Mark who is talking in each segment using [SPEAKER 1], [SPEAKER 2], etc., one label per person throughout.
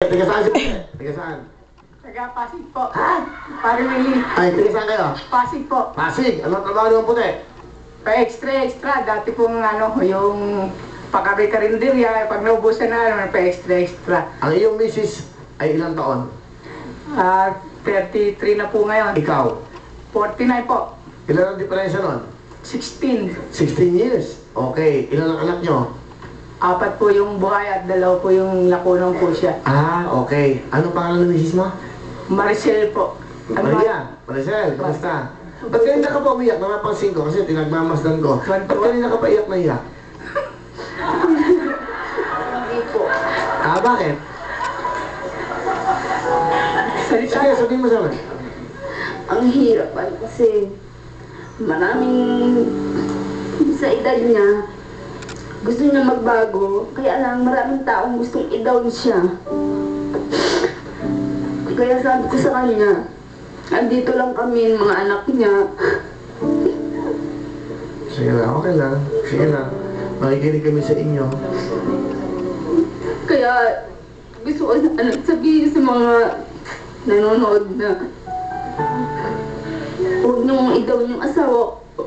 [SPEAKER 1] Tiga saan si puti? Tiga saan?
[SPEAKER 2] Taga Pasig po.
[SPEAKER 1] Ha?
[SPEAKER 2] Pare Willie.
[SPEAKER 1] Ay, tiga saan kayo?
[SPEAKER 2] Pasig po.
[SPEAKER 1] Pasig. Anong trabaho niyo ang puti?
[SPEAKER 2] Pa-extra. Dati pong yung pagkabi-karinderya, pag naubusan na, pa-extra.
[SPEAKER 1] Ang iyong misis ay ilang taon?
[SPEAKER 2] 33 na po ngayon.
[SPEAKER 1] Ikaw?
[SPEAKER 2] 49 po.
[SPEAKER 1] Ilan ang diferensya nun?
[SPEAKER 2] 16.
[SPEAKER 1] 16 years. Okay. Ilan ang anak nyo?
[SPEAKER 2] 4 po yung buhay at 2 po yung nakunong po siya.
[SPEAKER 1] Ah, okay. Ano pangalan ng misis mo?
[SPEAKER 2] Maricel po.
[SPEAKER 1] Maria. Maricel, kamusta? Ba't kanina ka pa umiyak? Namapansin ko kasi tinagmamasdan ko. Ba't kanina ka pa iyak na iyak?
[SPEAKER 2] Hindi po.
[SPEAKER 1] Ah, bakit?
[SPEAKER 2] Salita.
[SPEAKER 1] Sige, sabihin mo sa amin.
[SPEAKER 3] Ang hirap kasi maraming sa edad niya gusto niya magbago, kaya lang maraming taong gustong i-down siya. Kaya sabi ko sa kanya, andito lang kami, mga anak niya.
[SPEAKER 1] Sige lang, okay lang. Sige lang. Makikinig kami sa inyo.
[SPEAKER 3] Kaya gusto ko sabihin sa mga nanonood na huwag niyong i-down yung asawa ko.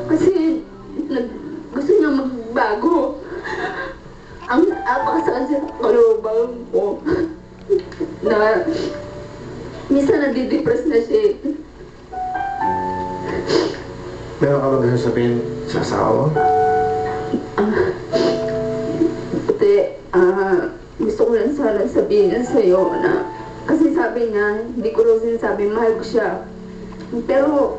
[SPEAKER 3] Kasi gusto niya magbago. Ang napakasakit sa kalooban ko na minsan nadidepress na siya.
[SPEAKER 1] Meron ka ba gusto sabihin sa asawa mo?
[SPEAKER 3] Kasi gusto ko lang sana sabihin niya sa'yo na kasi sabi niya, hindi ko rin sinasabi mahal ko siya. Pero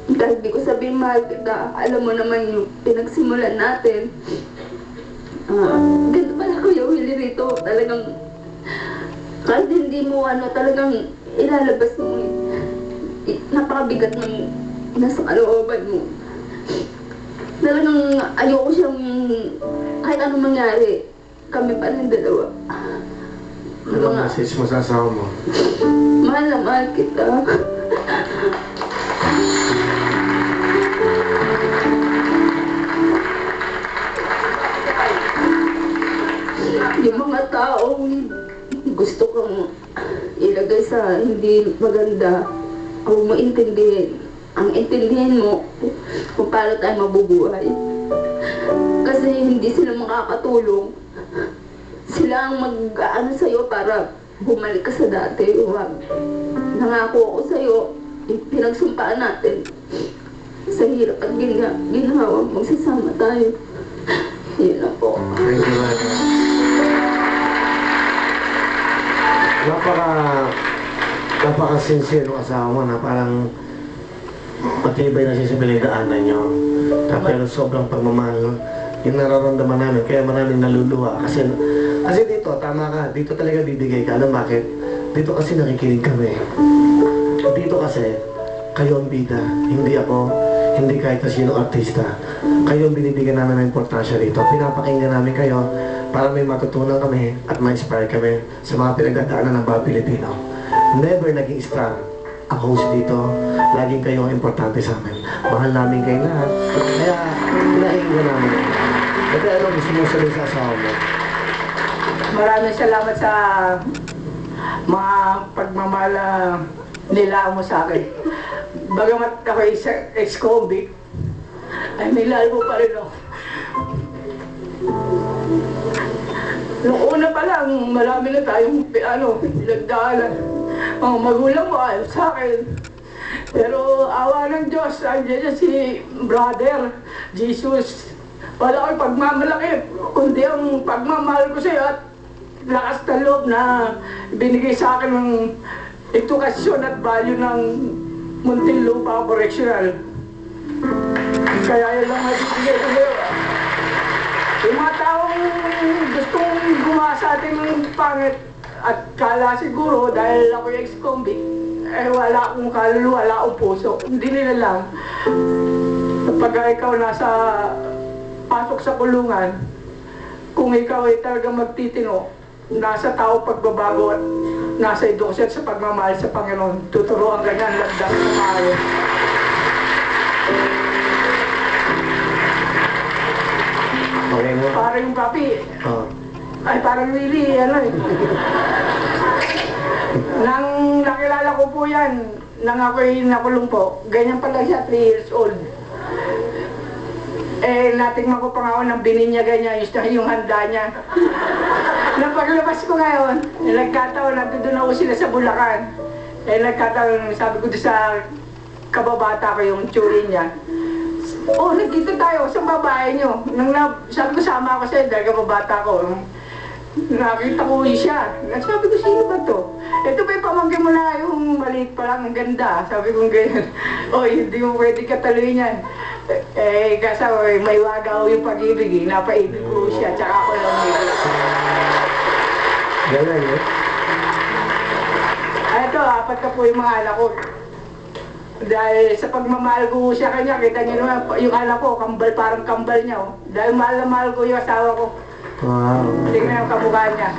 [SPEAKER 3] kahit di ko sabihin mahal kita, alam mo naman yung pinagsimulan natin. Ganito pala Kuya Willie rito, talagang kahit hindi mo talagang ilalabas mo napakabigat ng nasa kalooban mo. Talagang ayoko siyang kahit anong mangyari, kami pa rin dalawa.
[SPEAKER 1] Ano ang message mo sa asawa mo?
[SPEAKER 3] Mahal na mahal kita. Yung mga taong gusto kong ilagay sa hindi maganda, huwag mo intindihin. Ang intindihin mo kung paano tayo mabubuhay. Kasi hindi sila makakatulong. Sila ang mag-ano sa'yo para bumalik ka sa dati. Huwag. Nangako ako sa'yo, pinagsumpaan natin. Sa hirap at ginawa, magsasama tayo. Yun na po.
[SPEAKER 1] Thank you, Mike. Napaka-sincere ng asawa mo na parang matibay na siya sa pinagdaanan nyo. Pero sobrang pagmamahal yung nararamdaman namin. Kaya maraming naluluha. Kasi dito, tama ka. Dito talaga bibigay ka. Alam bakit? Dito kasi nakikinig kami. Dito kasi, kayo ang bida. Hindi ako, hindi kahit na sino artista. Kayo ang binibigyan namin ng importansya dito. Pinapakinggan namin kayo para may matutunan kami at ma-inspire kami sa mga pinagdadaanan ng mga Pilipino. Never naging strong ang host dito. Laging kayo ang importante sa amin. Mahal namin kayo lahat. Kaya, pinahinggan namin. Ito ano gusto mo sabihin sa asawa mo?
[SPEAKER 2] Maraming salamat sa mga pagmamahal nila mo sa akin. Bagamat ako ex-convict, ay nilalo mo pa rin ako. Noong una pa lang, marami na tayong pinagdaanan. Mga magulang mo ayaw sa akin. Pero awa ng Diyos, andyan si Brother Jesus. Wala ko'y pagmamalaki, kundi ang pagmamahal ko sa'yo at lakas na loob na binigay sa akin ng edukasyon at value ng Muntinlupa Correctional. Kaya yun lang mabibigay ko sa'yo. Yung mga taong gustong gumawa sa ating pangit at kala siguro dahil ako yung ex-convict, wala akong kaluluwa, wala akong puso. Hindi nila lang. Pag ikaw nasa pasok sa kulungan, kung ikaw ay talagang magtitino, nasa tao pagbabago at nasa edukasyon sa pagmamahal sa Panginoon, tuturuan ka niyan, lagdas na maayo.
[SPEAKER 1] Okay mo?
[SPEAKER 2] Parang yung papi,
[SPEAKER 1] Oo.
[SPEAKER 2] ay parang Willie, po yan, nang ako'y nakulong po, ganyan pala siya, 3 years old. Eh, natingnan ko pa nga ako ng bininyagan niya, yung handa niya. Nang paglabas ko ngayon, nagkataon, nandun ako sila sa Bulacan. Nagkataon, sabi ko doon sa kababata ko yung tsuri niya. Oh, nagkita tayo sa babae niyo. Sabi ko, sama ako sa'yo dahil kababata ko. Nakita ko siya. Sabi ko, sino ba to? Ito ba yung pamangkin mo na yung maliit pa lang, ang ganda. Sabi ko, ganyan. Oh, hindi mo pwede kataluin yan. Kasi may wagaw yung pag-ibig. Napaibig ko siya, tsaka ako lang nila.
[SPEAKER 1] Galing, eh?
[SPEAKER 2] Ito, 4 ka po yung mga anak ko. Dahil sa pagmamahal ko siya kanya, kita niyo naman, yung anak ko, kambal, parang kambal niya. Oh. Dahil mahal na mahal ko yung asawa ko.
[SPEAKER 1] Wow.
[SPEAKER 2] Tingnan yung kamukha niya.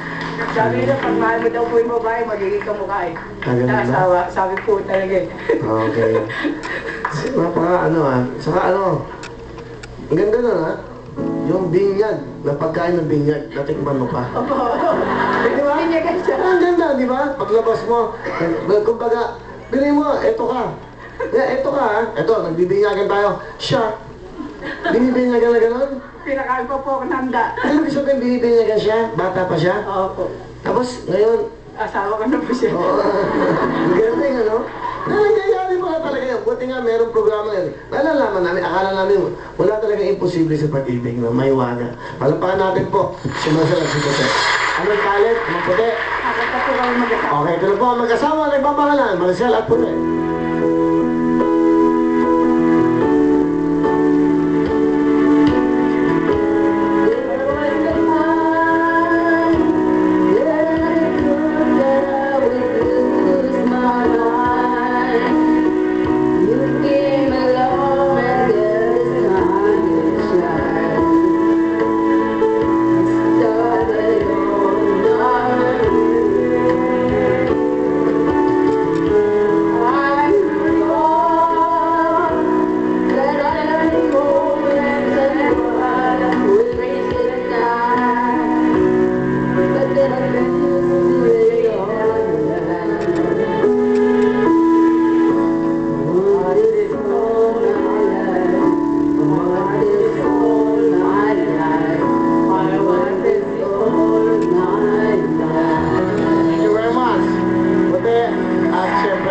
[SPEAKER 2] Sabi nila, pag mahal mo daw po yung babae, magiging kamukha eh.
[SPEAKER 1] Ganun ba?
[SPEAKER 2] Asawa, sabi po talaga eh.
[SPEAKER 1] Okay. Saka ano, ang ganda nun ha, yung binyag, na pagkain ng binyag, natikman mo pa.
[SPEAKER 2] Opo. Di ba? Hindi niya siya.
[SPEAKER 1] Ang ganda, di ba? Paglabas mo, kumbaga, bilhin mo, eto ka. Eto ka ha, eto, nagbibinyagan tayo. Siya, binibinyagan na gano'n.
[SPEAKER 2] Pinakain pa po ako ng handa.
[SPEAKER 1] Ano gusto ko yung binibinyagan siya? Bata pa siya?
[SPEAKER 2] Opo.
[SPEAKER 1] Tapos, ngayon,
[SPEAKER 2] Asawa ko na po siya.
[SPEAKER 1] oo, galing ano? Nangyayari mga talaga yun. Buti nga merong programa yun. Nalalaman namin, akala namin, wala talaga imposible sa pag-ibig na may waga. Palapakan natin po, sumasalag si Puti. Anong talent? Mga Puti?
[SPEAKER 2] Ako pa po kami mag-asawa.
[SPEAKER 1] Okay, ito na po ang magkasama, nagpapangalan, Maricel at Puti.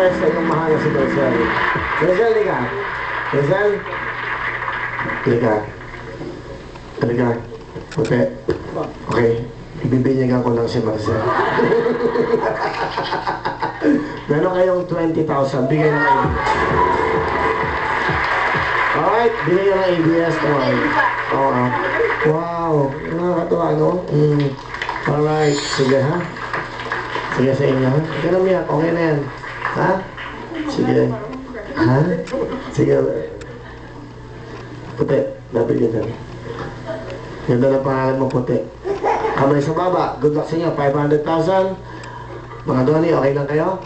[SPEAKER 1] Sa iyong mahal na si Maricel. Maricel, liga. Maricel? Liga. Liga. Puti. Okay. Ibibinyagan ko lang si Maricel. Meron kayong 20,000. Bigay ng ABS. Alright. Bigay ng ABS. Oo. Wow. Nakakatuwa, no? Alright. Sige, ha? Sige sa inyo, ha? Huwag ka na umiyak. Okay na yan. Ha? Sige. Ha? Sige. Puti. Nabigyan din. Ganda ng pangalan mo, Puti. Kamay sa baba. Good luck sa inyo. 500,000. Mga Donnie, okay lang kayo?